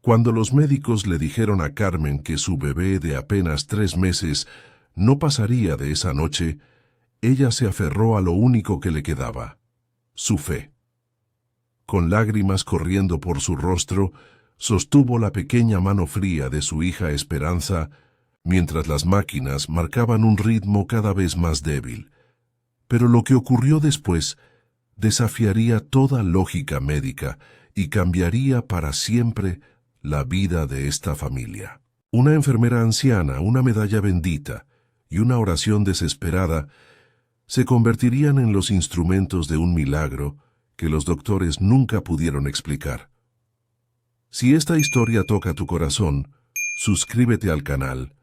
Cuando los médicos le dijeron a Carmen que su bebé de apenas 3 meses no pasaría de esa noche, ella se aferró a lo único que le quedaba: su fe. Con lágrimas corriendo por su rostro, sostuvo la pequeña mano fría de su hija Esperanza, mientras las máquinas marcaban un ritmo cada vez más débil. Pero lo que ocurrió después desafiaría toda lógica médica y cambiaría para siempre la vida de esta familia. Una enfermera anciana, una medalla bendita y una oración desesperada se convertirían en los instrumentos de un milagro que los doctores nunca pudieron explicar. Si esta historia toca tu corazón, suscríbete al canal,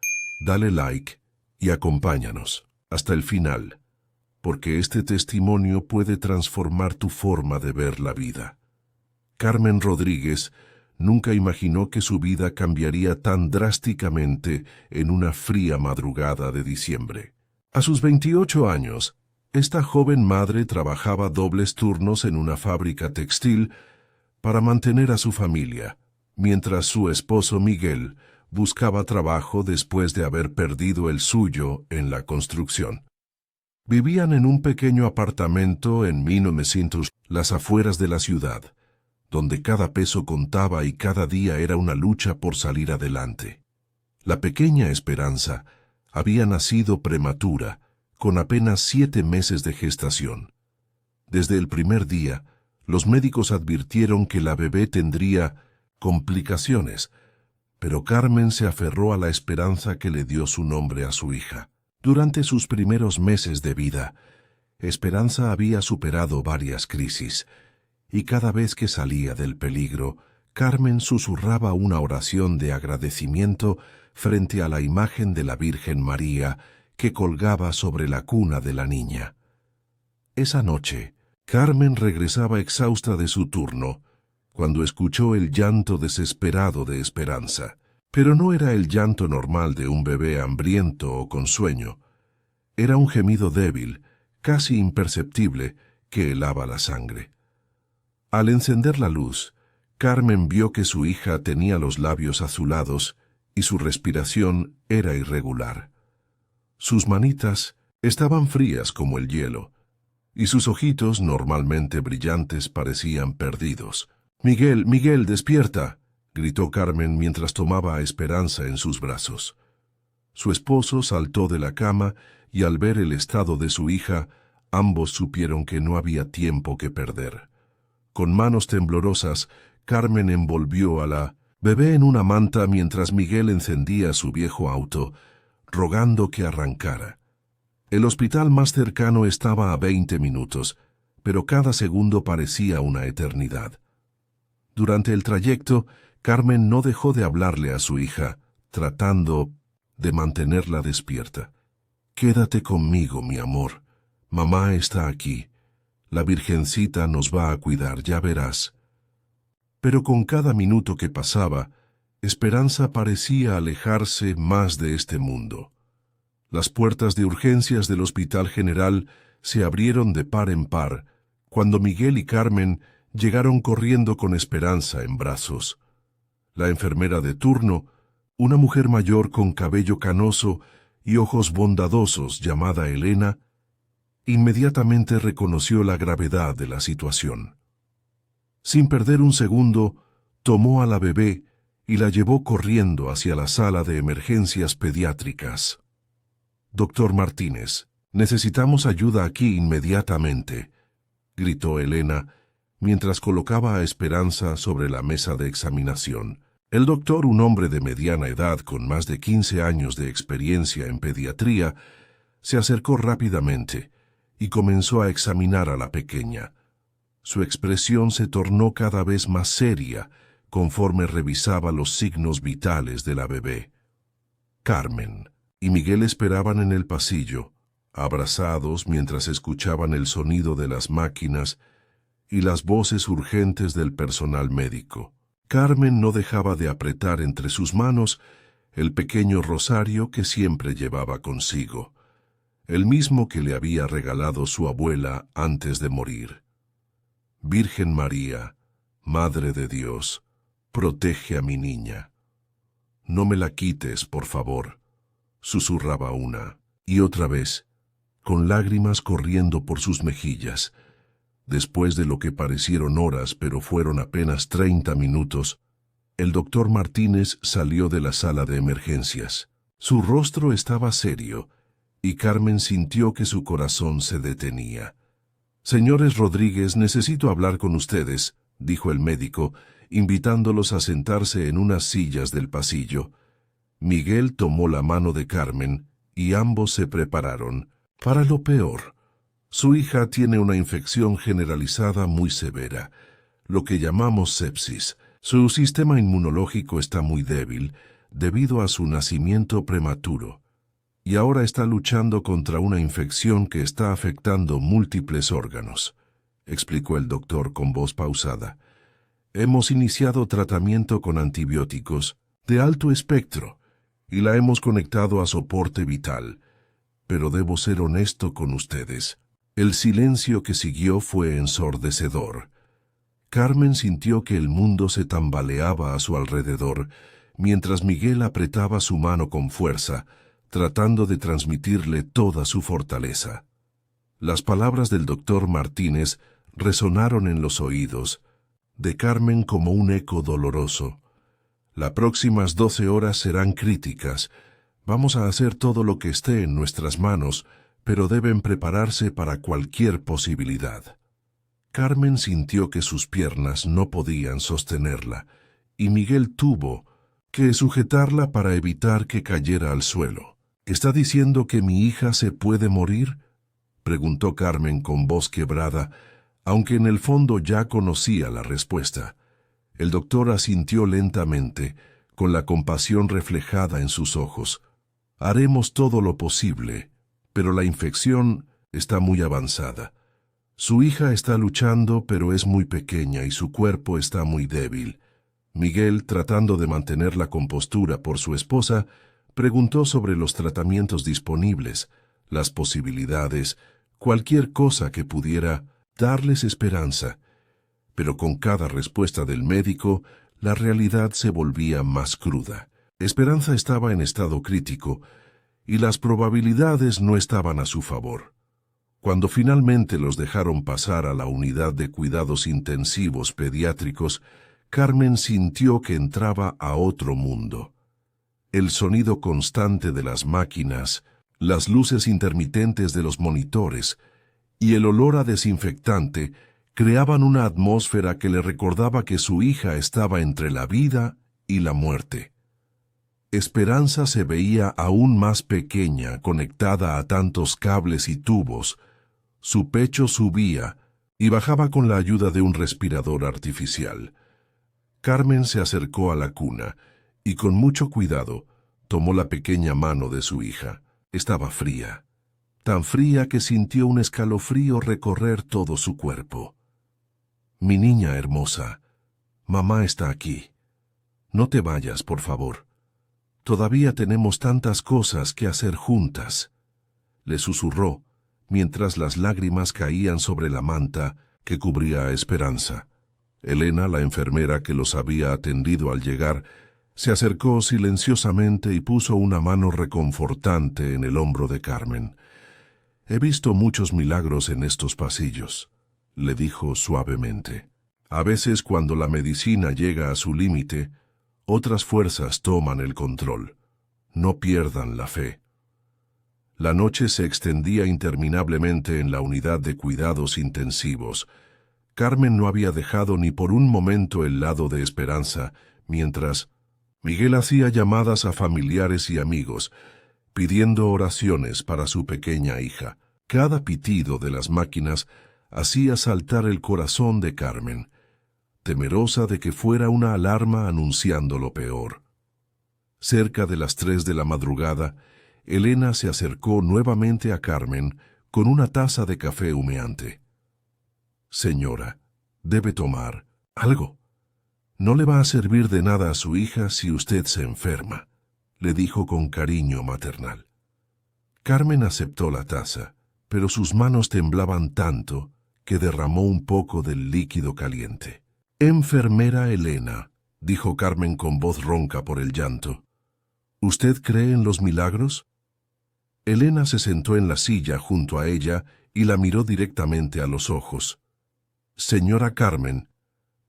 dale like y acompáñanos hasta el final, porque este testimonio puede transformar tu forma de ver la vida. Carmen Rodríguez nunca imaginó que su vida cambiaría tan drásticamente en una fría madrugada de diciembre. A sus 28 años, esta joven madre trabajaba dobles turnos en una fábrica textil para mantener a su familia, mientras su esposo Miguel buscaba trabajo después de haber perdido el suyo en la construcción. Vivían en un pequeño apartamento en 1900, las afueras de la ciudad, donde cada peso contaba y cada día era una lucha por salir adelante. La pequeña Esperanza había nacido prematura, con apenas 7 meses de gestación. Desde el primer día, los médicos advirtieron que la bebé tendría complicaciones, pero Carmen se aferró a la esperanza que le dio su nombre a su hija. Durante sus primeros meses de vida, Esperanza había superado varias crisis, y cada vez que salía del peligro, Carmen susurraba una oración de agradecimiento frente a la imagen de la Virgen María que colgaba sobre la cuna de la niña. Esa noche, Carmen regresaba exhausta de su turno, cuando escuchó el llanto desesperado de Esperanza. Pero no era el llanto normal de un bebé hambriento o con sueño. Era un gemido débil, casi imperceptible, que helaba la sangre. Al encender la luz, Carmen vio que su hija tenía los labios azulados y su respiración era irregular. Sus manitas estaban frías como el hielo, y sus ojitos, normalmente brillantes, parecían perdidos. «Miguel, Miguel, despierta», gritó Carmen mientras tomaba a Esperanza en sus brazos. Su esposo saltó de la cama y al ver el estado de su hija, ambos supieron que no había tiempo que perder. Con manos temblorosas, Carmen envolvió a la bebé en una manta mientras Miguel encendía su viejo auto, rogando que arrancara. El hospital más cercano estaba a 20 minutos, pero cada segundo parecía una eternidad. Durante el trayecto, Carmen no dejó de hablarle a su hija, tratando de mantenerla despierta. «Quédate conmigo, mi amor. Mamá está aquí. La Virgencita nos va a cuidar, ya verás». Pero con cada minuto que pasaba, Esperanza parecía alejarse más de este mundo. Las puertas de urgencias del Hospital General se abrieron de par en par, cuando Miguel y Carmen llegaron corriendo con Esperanza en brazos. La enfermera de turno, una mujer mayor con cabello canoso y ojos bondadosos llamada Elena, inmediatamente reconoció la gravedad de la situación. Sin perder un segundo, tomó a la bebé y la llevó corriendo hacia la sala de emergencias pediátricas. «Doctor Martínez, necesitamos ayuda aquí inmediatamente», gritó Elena, mientras colocaba a Esperanza sobre la mesa de examinación. El doctor, un hombre de mediana edad con más de 15 años de experiencia en pediatría, se acercó rápidamente y comenzó a examinar a la pequeña. Su expresión se tornó cada vez más seria conforme revisaba los signos vitales de la bebé. Carmen y Miguel esperaban en el pasillo, abrazados mientras escuchaban el sonido de las máquinas y las voces urgentes del personal médico. Carmen no dejaba de apretar entre sus manos el pequeño rosario que siempre llevaba consigo, el mismo que le había regalado su abuela antes de morir. «Virgen María, Madre de Dios, Protege a mi niña. No me la quites, por favor, susurraba una y otra vez, con lágrimas corriendo por sus mejillas. Después de lo que parecieron horas, pero fueron apenas 30 minutos, el doctor Martínez salió de la sala de emergencias. Su rostro estaba serio, y Carmen sintió que su corazón se detenía. «Señores Rodríguez, necesito hablar con ustedes», dijo el médico, invitándolos a sentarse en unas sillas del pasillo. Miguel tomó la mano de Carmen, y ambos se prepararon para lo peor. Su hija tiene una infección generalizada muy severa, lo que llamamos sepsis. Su sistema inmunológico está muy débil debido a su nacimiento prematuro, y ahora está luchando contra una infección que está afectando múltiples órganos, explicó el doctor con voz pausada. Hemos iniciado tratamiento con antibióticos de alto espectro y la hemos conectado a soporte vital, pero debo ser honesto con ustedes. El silencio que siguió fue ensordecedor. Carmen sintió que el mundo se tambaleaba a su alrededor, mientras Miguel apretaba su mano con fuerza, tratando de transmitirle toda su fortaleza. Las palabras del doctor Martínez resonaron en los oídos de Carmen como un eco doloroso. Las próximas 12 horas serán críticas. Vamos a hacer todo lo que esté en nuestras manos, pero deben prepararse para cualquier posibilidad. Carmen sintió que sus piernas no podían sostenerla, y Miguel tuvo que sujetarla para evitar que cayera al suelo. ¿Está diciendo que mi hija se puede morir?, preguntó Carmen con voz quebrada, aunque en el fondo ya conocía la respuesta. El doctor asintió lentamente, con la compasión reflejada en sus ojos. Haremos todo lo posible, pero la infección está muy avanzada. Su hija está luchando, pero es muy pequeña y su cuerpo está muy débil. Miguel, tratando de mantener la compostura por su esposa, preguntó sobre los tratamientos disponibles, las posibilidades, cualquier cosa que pudiera darles esperanza. Pero con cada respuesta del médico, la realidad se volvía más cruda. Esperanza estaba en estado crítico, y las probabilidades no estaban a su favor. Cuando finalmente los dejaron pasar a la unidad de cuidados intensivos pediátricos, Carmen sintió que entraba a otro mundo. El sonido constante de las máquinas, las luces intermitentes de los monitores y el olor a desinfectante creaban una atmósfera que le recordaba que su hija estaba entre la vida y la muerte. Esperanza se veía aún más pequeña, conectada a tantos cables y tubos. Su pecho subía y bajaba con la ayuda de un respirador artificial. Carmen se acercó a la cuna y con mucho cuidado tomó la pequeña mano de su hija. Estaba fría, tan fría que sintió un escalofrío recorrer todo su cuerpo. «Mi niña hermosa, mamá está aquí. No te vayas, por favor. Todavía tenemos tantas cosas que hacer juntas», le susurró, mientras las lágrimas caían sobre la manta que cubría a Esperanza. Elena, la enfermera que los había atendido al llegar, se acercó silenciosamente y puso una mano reconfortante en el hombro de Carmen. «He visto muchos milagros en estos pasillos», le dijo suavemente. «A veces, cuando la medicina llega a su límite, otras fuerzas toman el control. No pierdan la fe». La noche se extendía interminablemente en la unidad de cuidados intensivos. Carmen no había dejado ni por un momento el lado de Esperanza, mientras Miguel hacía llamadas a familiares y amigos, pidiendo oraciones para su pequeña hija. Cada pitido de las máquinas hacía saltar el corazón de Carmen, temerosa de que fuera una alarma anunciando lo peor. Cerca de las 3 de la madrugada, Elena se acercó nuevamente a Carmen con una taza de café humeante. «Señora, debe tomar algo. No le va a servir de nada a su hija si usted se enferma», le dijo con cariño maternal. Carmen aceptó la taza, pero sus manos temblaban tanto que derramó un poco del líquido caliente. «Enfermera Elena», dijo Carmen con voz ronca por el llanto. ¿Usted cree en los milagros? Elena se sentó en la silla junto a ella y la miró directamente a los ojos. Señora Carmen,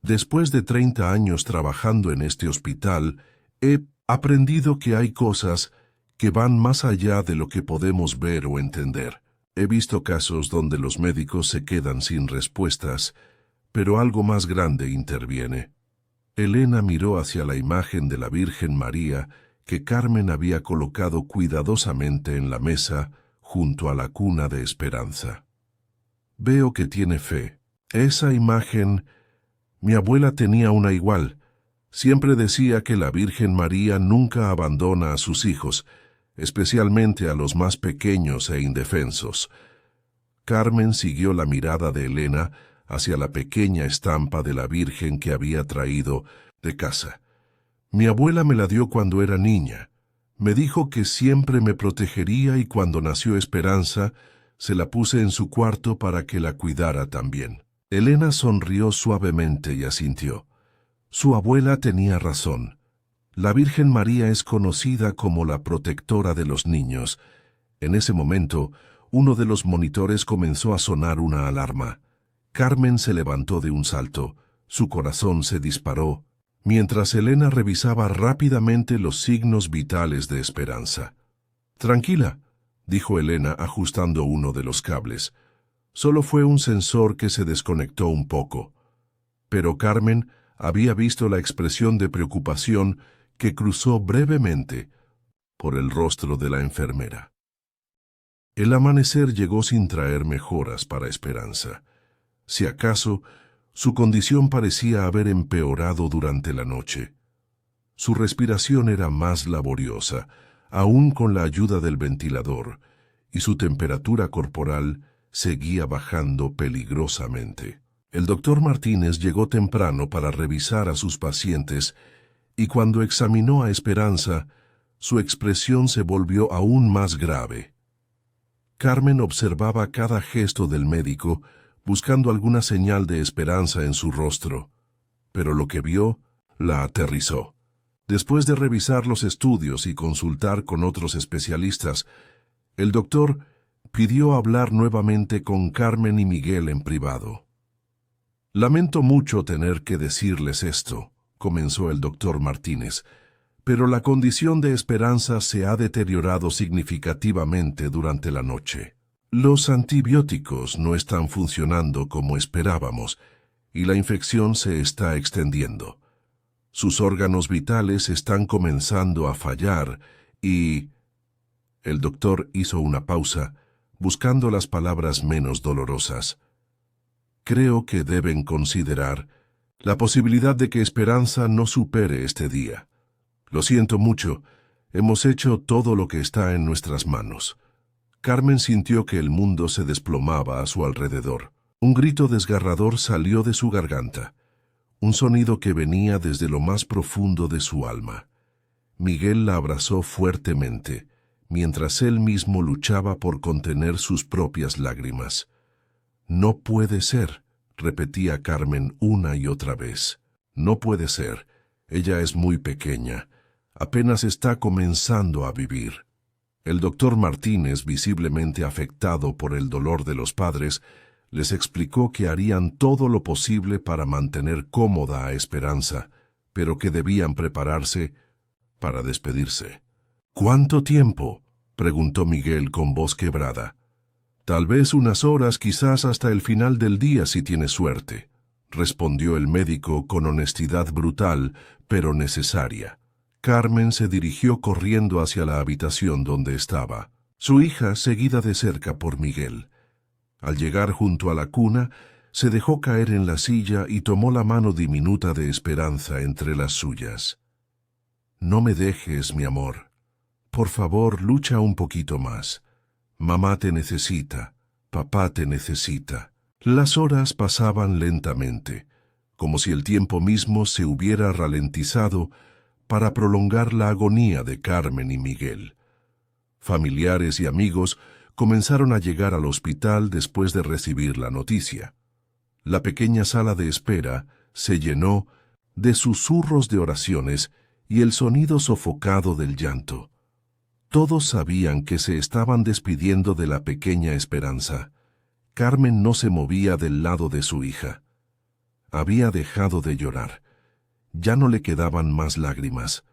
después de 30 años trabajando en este hospital, he aprendido que hay cosas que van más allá de lo que podemos ver o entender. He visto casos donde los médicos se quedan sin respuestas, pero algo más grande interviene. Elena miró hacia la imagen de la Virgen María que Carmen había colocado cuidadosamente en la mesa junto a la cuna de Esperanza. Veo que tiene fe. Esa imagen, mi abuela tenía una igual. Siempre decía que la Virgen María nunca abandona a sus hijos, especialmente a los más pequeños e indefensos. Carmen siguió la mirada de Elena hacia la pequeña estampa de la Virgen que había traído de casa. Mi abuela me la dio cuando era niña. Me dijo que siempre me protegería y cuando nació Esperanza, se la puse en su cuarto para que la cuidara también. Elena sonrió suavemente y asintió. Su abuela tenía razón. La Virgen María es conocida como la protectora de los niños. En ese momento, uno de los monitores comenzó a sonar una alarma. Carmen se levantó de un salto. Su corazón se disparó, mientras Elena revisaba rápidamente los signos vitales de Esperanza. «Tranquila», dijo Elena ajustando uno de los cables. Solo fue un sensor que se desconectó un poco. Pero Carmen había visto la expresión de preocupación que cruzó brevemente por el rostro de la enfermera. El amanecer llegó sin traer mejoras para Esperanza. Si acaso, su condición parecía haber empeorado durante la noche. Su respiración era más laboriosa, aún con la ayuda del ventilador, y su temperatura corporal seguía bajando peligrosamente. El doctor Martínez llegó temprano para revisar a sus pacientes, y cuando examinó a Esperanza, su expresión se volvió aún más grave. Carmen observaba cada gesto del médico, buscando alguna señal de esperanza en su rostro, pero lo que vio la aterrizó. Después de revisar los estudios y consultar con otros especialistas, el doctor pidió hablar nuevamente con Carmen y Miguel en privado. «Lamento mucho tener que decirles esto», comenzó el doctor Martínez, «pero la condición de Esperanza se ha deteriorado significativamente durante la noche. Los antibióticos no están funcionando como esperábamos y la infección se está extendiendo. Sus órganos vitales están comenzando a fallar y...» El doctor hizo una pausa, buscando las palabras menos dolorosas. «Creo que deben considerar la posibilidad de que Esperanza no supere este día. Lo siento mucho, hemos hecho todo lo que está en nuestras manos». Carmen sintió que el mundo se desplomaba a su alrededor. Un grito desgarrador salió de su garganta, un sonido que venía desde lo más profundo de su alma. Miguel la abrazó fuertemente, mientras él mismo luchaba por contener sus propias lágrimas. «No puede ser», repetía Carmen una y otra vez. «No puede ser. Ella es muy pequeña. Apenas está comenzando a vivir». El doctor Martínez, visiblemente afectado por el dolor de los padres, les explicó que harían todo lo posible para mantener cómoda a Esperanza, pero que debían prepararse para despedirse. «¿Cuánto tiempo?», preguntó Miguel con voz quebrada. «Tal vez unas horas, quizás hasta el final del día si tiene suerte», respondió el médico con honestidad brutal, pero necesaria. Carmen se dirigió corriendo hacia la habitación donde estaba, su hija seguida de cerca por Miguel. Al llegar junto a la cuna, se dejó caer en la silla y tomó la mano diminuta de Esperanza entre las suyas. «No me dejes, mi amor. Por favor, lucha un poquito más. Mamá te necesita, papá te necesita». Las horas pasaban lentamente, como si el tiempo mismo se hubiera ralentizado para prolongar la agonía de Carmen y Miguel. Familiares y amigos comenzaron a llegar al hospital después de recibir la noticia. La pequeña sala de espera se llenó de susurros de oraciones y el sonido sofocado del llanto. Todos sabían que se estaban despidiendo de la pequeña Esperanza. Carmen no se movía del lado de su hija. Había dejado de llorar. Ya no le quedaban más lágrimas.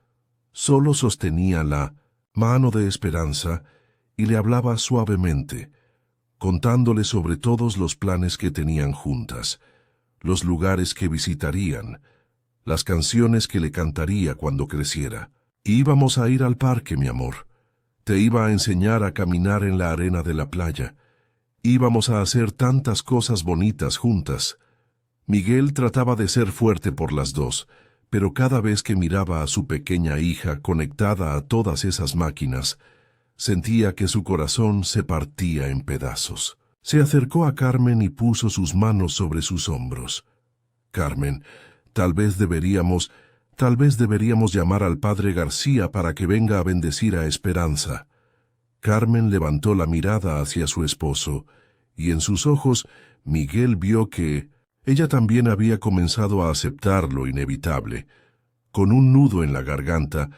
Solo sostenía la mano de Esperanza y le hablaba suavemente, contándole sobre todos los planes que tenían juntas, los lugares que visitarían, las canciones que le cantaría cuando creciera. Íbamos a ir al parque, mi amor. Te iba a enseñar a caminar en la arena de la playa. Íbamos a hacer tantas cosas bonitas juntas. Miguel trataba de ser fuerte por las dos, pero cada vez que miraba a su pequeña hija conectada a todas esas máquinas, sentía que su corazón se partía en pedazos. Se acercó a Carmen y puso sus manos sobre sus hombros. Carmen, tal vez deberíamos llamar al padre García para que venga a bendecir a Esperanza. Carmen levantó la mirada hacia su esposo, y en sus ojos Miguel vio que ella también había comenzado a aceptar lo inevitable. Con un nudo en la garganta,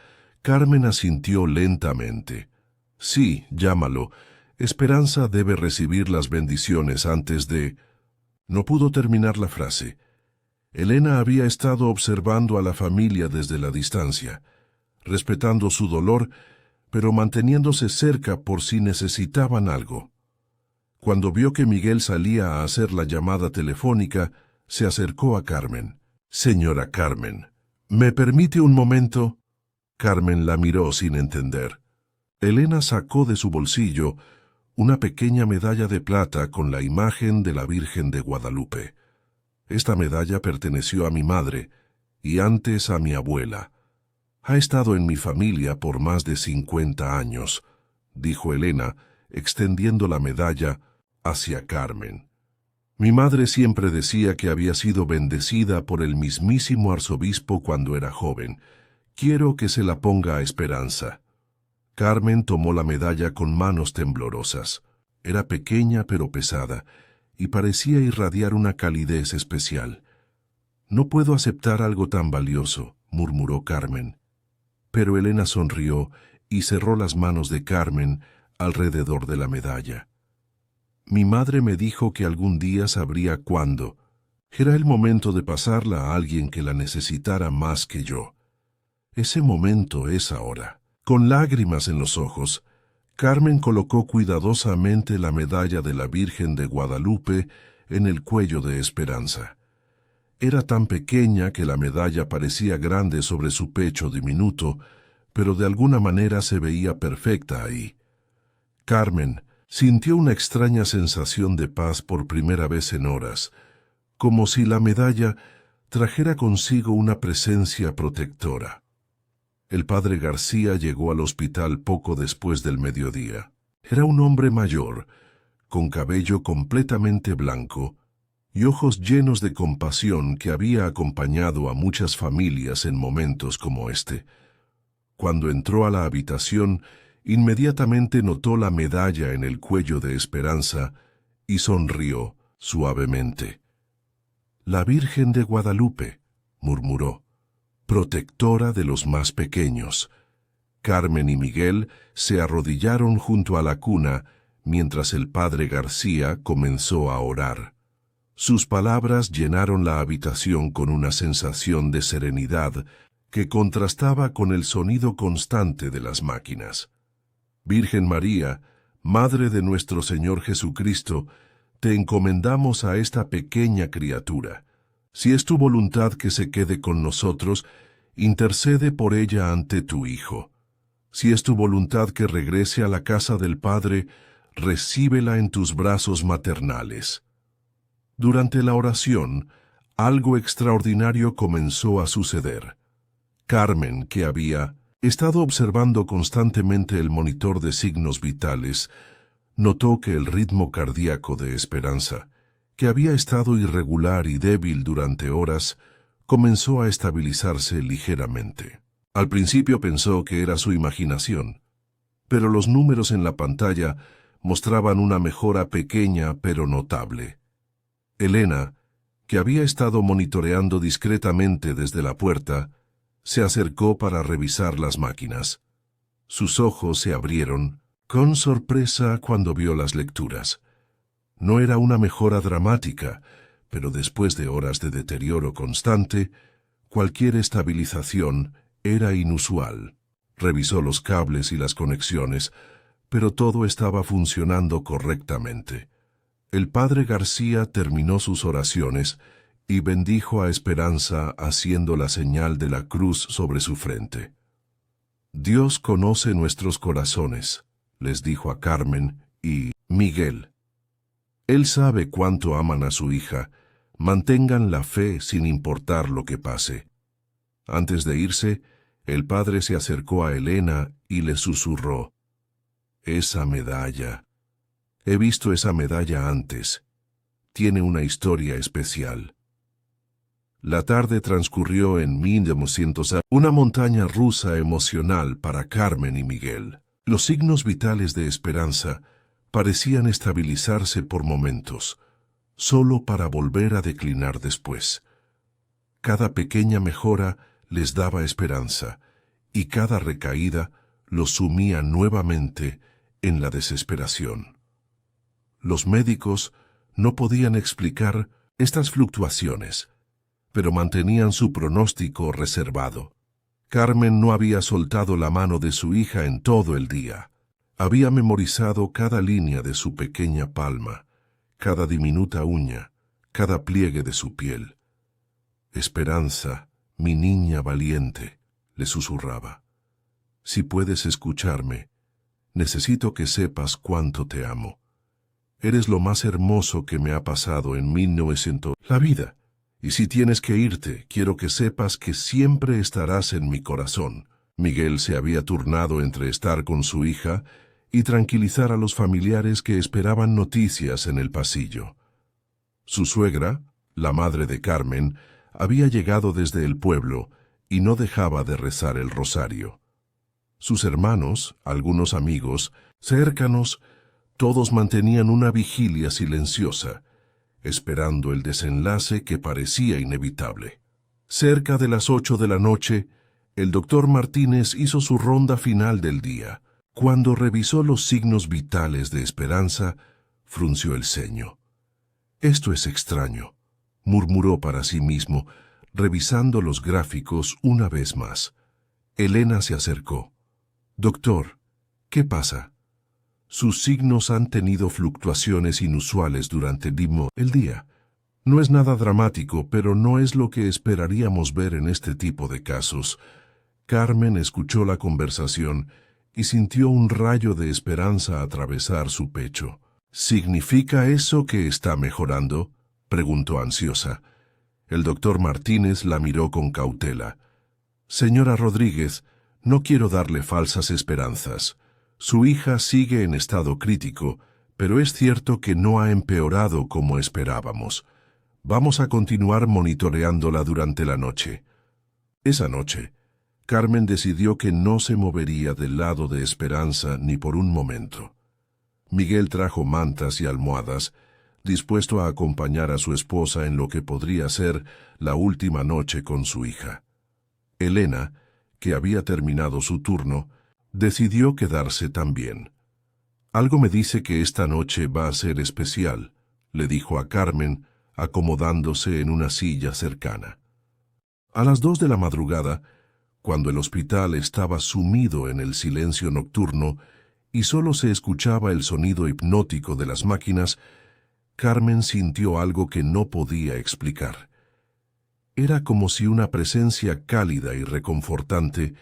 Carmen asintió lentamente. Sí, llámalo. Esperanza debe recibir las bendiciones antes de... No pudo terminar la frase. Elena había estado observando a la familia desde la distancia, respetando su dolor, pero manteniéndose cerca por si necesitaban algo. Cuando vio que Miguel salía a hacer la llamada telefónica, se acercó a Carmen. «Señora Carmen, ¿me permite un momento?» Carmen la miró sin entender. Elena sacó de su bolsillo una pequeña medalla de plata con la imagen de la Virgen de Guadalupe. Esta medalla perteneció a mi madre y antes a mi abuela. Ha estado en mi familia por más de 50 años, dijo Elena, extendiendo la medalla hacia Carmen. Mi madre siempre decía que había sido bendecida por el mismísimo arzobispo cuando era joven. Quiero que se la ponga a Esperanza. Carmen tomó la medalla con manos temblorosas. Era pequeña pero pesada, y parecía irradiar una calidez especial. «No puedo aceptar algo tan valioso», murmuró Carmen. Pero Elena sonrió y cerró las manos de Carmen alrededor de la medalla. «Mi madre me dijo que algún día sabría cuándo. Era el momento de pasarla a alguien que la necesitara más que yo. Ese momento es ahora». Con lágrimas en los ojos, Carmen colocó cuidadosamente la medalla de la Virgen de Guadalupe en el cuello de Esperanza. Era tan pequeña que la medalla parecía grande sobre su pecho diminuto, pero de alguna manera se veía perfecta ahí. Carmen sintió una extraña sensación de paz por primera vez en horas, como si la medalla trajera consigo una presencia protectora. El padre García llegó al hospital poco después del mediodía. Era un hombre mayor, con cabello completamente blanco y ojos llenos de compasión que había acompañado a muchas familias en momentos como este. Cuando entró a la habitación, inmediatamente notó la medalla en el cuello de Esperanza y sonrió suavemente. «La Virgen de Guadalupe», murmuró, «protectora de los más pequeños». Carmen y Miguel se arrodillaron junto a la cuna mientras el padre García comenzó a orar. Sus palabras llenaron la habitación con una sensación de serenidad que contrastaba con el sonido constante de las máquinas. «Virgen María, Madre de nuestro Señor Jesucristo, te encomendamos a esta pequeña criatura. Si es tu voluntad que se quede con nosotros, intercede por ella ante tu Hijo. Si es tu voluntad que regrese a la casa del Padre, recíbela en tus brazos maternales». Durante la oración, algo extraordinario comenzó a suceder. Carmen, que había estado observando constantemente el monitor de signos vitales, notó que el ritmo cardíaco de Esperanza, que había estado irregular y débil durante horas, comenzó a estabilizarse ligeramente. Al principio pensó que era su imaginación, pero los números en la pantalla mostraban una mejora pequeña pero notable. Elena, que había estado monitoreando discretamente desde la puerta, se acercó para revisar las máquinas. Sus ojos se abrieron con sorpresa cuando vio las lecturas. No era una mejora dramática, pero después de horas de deterioro constante, cualquier estabilización era inusual. Revisó los cables y las conexiones, pero todo estaba funcionando correctamente. El padre García terminó sus oraciones y bendijo a Esperanza haciendo la señal de la cruz sobre su frente. Dios conoce nuestros corazones, les dijo a Carmen y Miguel. Él sabe cuánto aman a su hija. Mantengan la fe sin importar lo que pase. Antes de irse, el padre se acercó a Elena y le susurró: «Esa medalla. He visto esa medalla antes. Tiene una historia especial». La tarde transcurrió en 1900, una montaña rusa emocional para Carmen y Miguel. Los signos vitales de Esperanza parecían estabilizarse por momentos, solo para volver a declinar después. Cada pequeña mejora les daba esperanza, y cada recaída los sumía nuevamente en la desesperación. Los médicos no podían explicar estas fluctuaciones, pero mantenían su pronóstico reservado. Carmen no había soltado la mano de su hija en todo el día. Había memorizado cada línea de su pequeña palma, cada diminuta uña, cada pliegue de su piel. «Esperanza, mi niña valiente», le susurraba. «Si puedes escucharme, necesito que sepas cuánto te amo. Eres lo más hermoso que me ha pasado en 1900. La vida. Y si tienes que irte, quiero que sepas que siempre estarás en mi corazón». Miguel se había turnado entre estar con su hija y tranquilizar a los familiares que esperaban noticias en el pasillo. Su suegra, la madre de Carmen, había llegado desde el pueblo y no dejaba de rezar el rosario. Sus hermanos, algunos amigos, cercanos, todos mantenían una vigilia silenciosa, esperando el desenlace que parecía inevitable. Cerca de las 8 de la noche, el doctor Martínez hizo su ronda final del día. Cuando revisó los signos vitales de Esperanza, frunció el ceño. «Esto es extraño», murmuró para sí mismo, revisando los gráficos una vez más. Elena se acercó. «Doctor, ¿qué pasa?» «Sus signos han tenido fluctuaciones inusuales durante el día. No es nada dramático, pero no es lo que esperaríamos ver en este tipo de casos». Carmen escuchó la conversación y sintió un rayo de esperanza atravesar su pecho. «¿Significa eso que está mejorando?», preguntó ansiosa. El doctor Martínez la miró con cautela. «Señora Rodríguez, no quiero darle falsas esperanzas. Su hija sigue en estado crítico, pero es cierto que no ha empeorado como esperábamos. Vamos a continuar monitoreándola durante la noche». Esa noche, Carmen decidió que no se movería del lado de Esperanza ni por un momento. Miguel trajo mantas y almohadas, dispuesto a acompañar a su esposa en lo que podría ser la última noche con su hija. Elena, que había terminado su turno, decidió quedarse también. «Algo me dice que esta noche va a ser especial», le dijo a Carmen, acomodándose en una silla cercana. A las 2 de la madrugada, cuando el hospital estaba sumido en el silencio nocturno y solo se escuchaba el sonido hipnótico de las máquinas, Carmen sintió algo que no podía explicar. Era como si una presencia cálida y reconfortante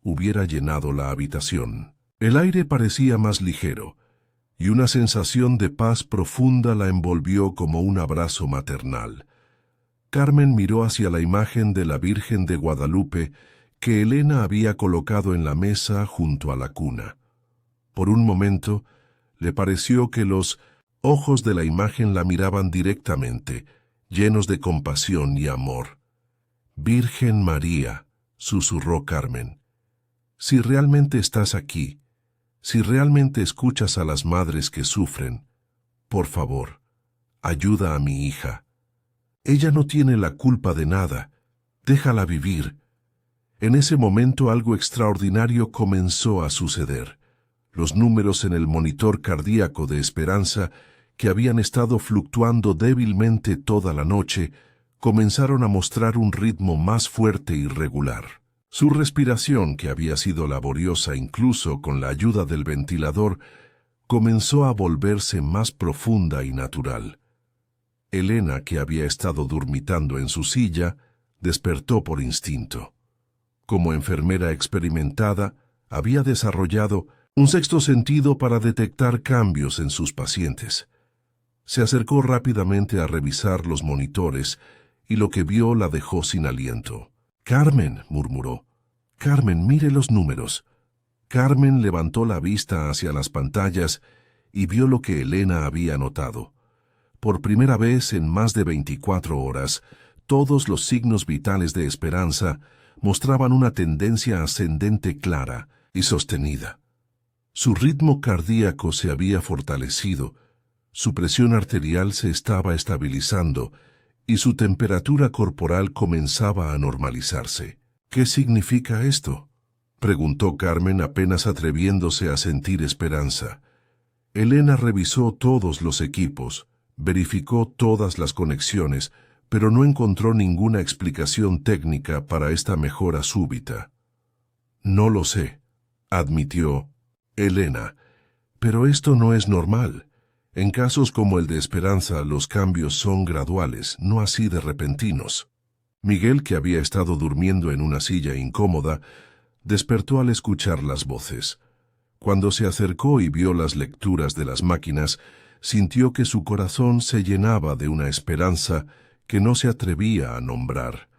hubiera llenado la habitación. El aire parecía más ligero, y una sensación de paz profunda la envolvió como un abrazo maternal. Carmen miró hacia la imagen de la Virgen de Guadalupe que Elena había colocado en la mesa junto a la cuna. Por un momento, le pareció que los ojos de la imagen la miraban directamente, llenos de compasión y amor. «Virgen María», susurró Carmen, «si realmente estás aquí, si realmente escuchas a las madres que sufren, por favor, ayuda a mi hija». Ella no tiene la culpa de nada. Déjala vivir. En ese momento algo extraordinario comenzó a suceder. Los números en el monitor cardíaco de Esperanza, que habían estado fluctuando débilmente toda la noche, comenzaron a mostrar un ritmo más fuerte y regular. Su respiración, que había sido laboriosa incluso con la ayuda del ventilador, comenzó a volverse más profunda y natural. Elena, que había estado dormitando en su silla, despertó por instinto. Como enfermera experimentada, había desarrollado un sexto sentido para detectar cambios en sus pacientes. Se acercó rápidamente a revisar los monitores y lo que vio la dejó sin aliento. «Carmen», murmuró. «Carmen, mire los números». Carmen levantó la vista hacia las pantallas y vio lo que Elena había notado. Por primera vez en más de 24 horas, todos los signos vitales de Esperanza mostraban una tendencia ascendente clara y sostenida. Su ritmo cardíaco se había fortalecido, su presión arterial se estaba estabilizando y su temperatura corporal comenzaba a normalizarse. «¿Qué significa esto?», preguntó Carmen apenas atreviéndose a sentir esperanza. Elena revisó todos los equipos, verificó todas las conexiones, pero no encontró ninguna explicación técnica para esta mejora súbita. «No lo sé», admitió Elena, «pero esto no es normal. En casos como el de Esperanza, los cambios son graduales, no así de repentinos». Miguel, que había estado durmiendo en una silla incómoda, despertó al escuchar las voces. Cuando se acercó y vio las lecturas de las máquinas, sintió que su corazón se llenaba de una esperanza que no se atrevía a nombrar.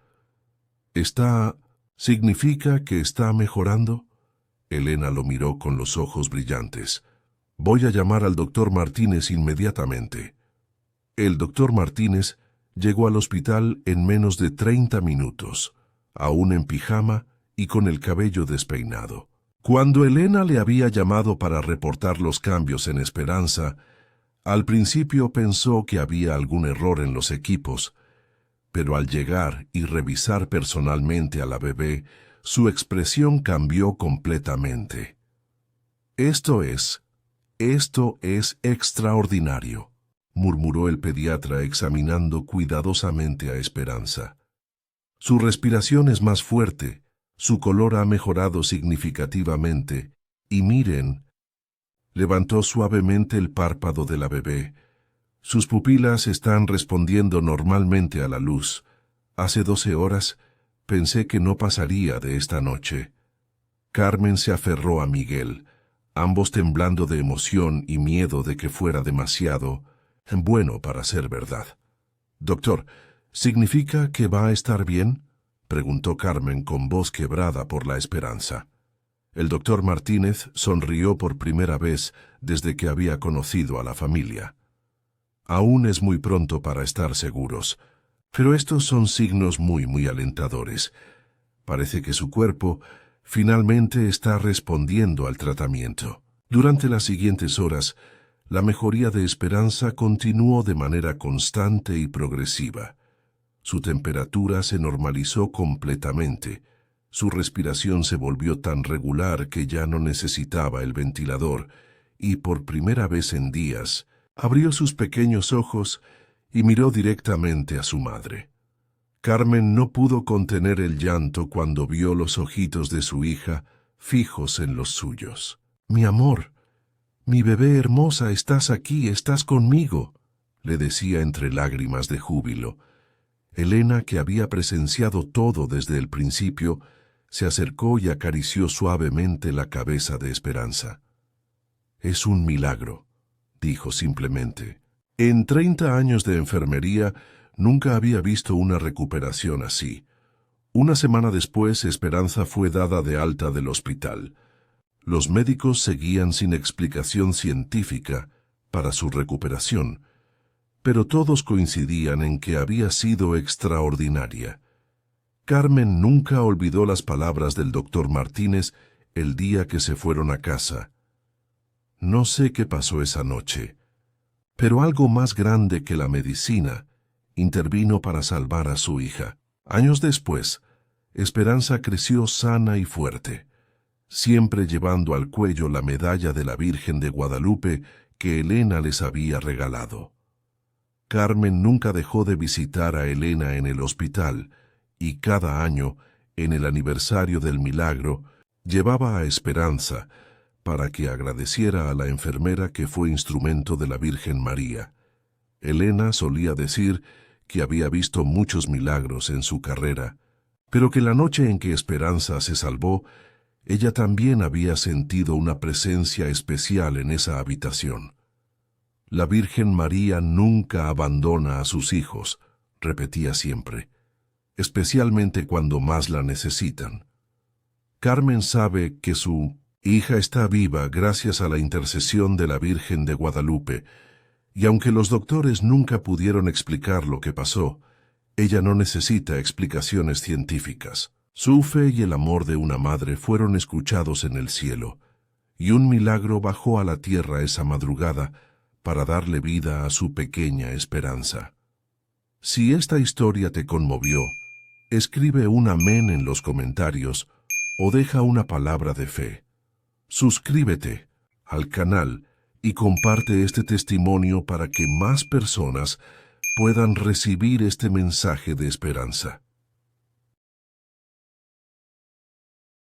¿Significa que está mejorando?» Elena lo miró con los ojos brillantes. «Voy a llamar al doctor Martínez inmediatamente». El doctor Martínez llegó al hospital en menos de 30 minutos, aún en pijama y con el cabello despeinado. Cuando Elena le había llamado para reportar los cambios en Esperanza, al principio pensó que había algún error en los equipos, pero al llegar y revisar personalmente a la bebé, su expresión cambió completamente. Esto es extraordinario», murmuró el pediatra examinando cuidadosamente a Esperanza. «Su respiración es más fuerte, su color ha mejorado significativamente, y miren», levantó suavemente el párpado de la bebé. «Sus pupilas están respondiendo normalmente a la luz. Hace 12 horas pensé que no pasaría de esta noche». Carmen se aferró a Miguel, ambos temblando de emoción y miedo de que fuera demasiado bueno para ser verdad. «Doctor, ¿significa que va a estar bien?», preguntó Carmen con voz quebrada por la esperanza. El doctor Martínez sonrió por primera vez desde que había conocido a la familia. «Aún es muy pronto para estar seguros, pero estos son signos muy alentadores. Parece que su cuerpo finalmente está respondiendo al tratamiento». Durante las siguientes horas, la mejoría de Esperanza continuó de manera constante y progresiva. Su temperatura se normalizó completamente. Su respiración se volvió tan regular que ya no necesitaba el ventilador y por primera vez en días abrió sus pequeños ojos y miró directamente a su madre. Carmen no pudo contener el llanto cuando vio los ojitos de su hija fijos en los suyos. «Mi amor, mi bebé hermosa, estás aquí, estás conmigo», le decía entre lágrimas de júbilo. Elena, que había presenciado todo desde el principio, se acercó y acarició suavemente la cabeza de Esperanza. «Es un milagro», dijo simplemente. En 30 años de enfermería, nunca había visto una recuperación así. Una semana después, Esperanza fue dada de alta del hospital. Los médicos seguían sin explicación científica para su recuperación, pero todos coincidían en que había sido extraordinaria. Carmen nunca olvidó las palabras del doctor Martínez el día que se fueron a casa. «No sé qué pasó esa noche, pero algo más grande que la medicina intervino para salvar a su hija. Años después, Esperanza creció sana y fuerte, siempre llevando al cuello la medalla de la Virgen de Guadalupe que Elena les había regalado. Carmen nunca dejó de visitar a Elena en el hospital y cada año, en el aniversario del milagro, llevaba a Esperanza para que agradeciera a la enfermera que fue instrumento de la Virgen María. Elena solía decir que había visto muchos milagros en su carrera, pero que la noche en que Esperanza se salvó, ella también había sentido una presencia especial en esa habitación. La Virgen María nunca abandona a sus hijos, repetía siempre, especialmente cuando más la necesitan. Carmen sabe que su hija está viva gracias a la intercesión de la Virgen de Guadalupe, y aunque los doctores nunca pudieron explicar lo que pasó, ella no necesita explicaciones científicas. Su fe y el amor de una madre fueron escuchados en el cielo, y un milagro bajó a la tierra esa madrugada para darle vida a su pequeña Esperanza. Si esta historia te conmovió, escribe un amén en los comentarios o deja una palabra de fe. Suscríbete al canal y comparte este testimonio para que más personas puedan recibir este mensaje de esperanza.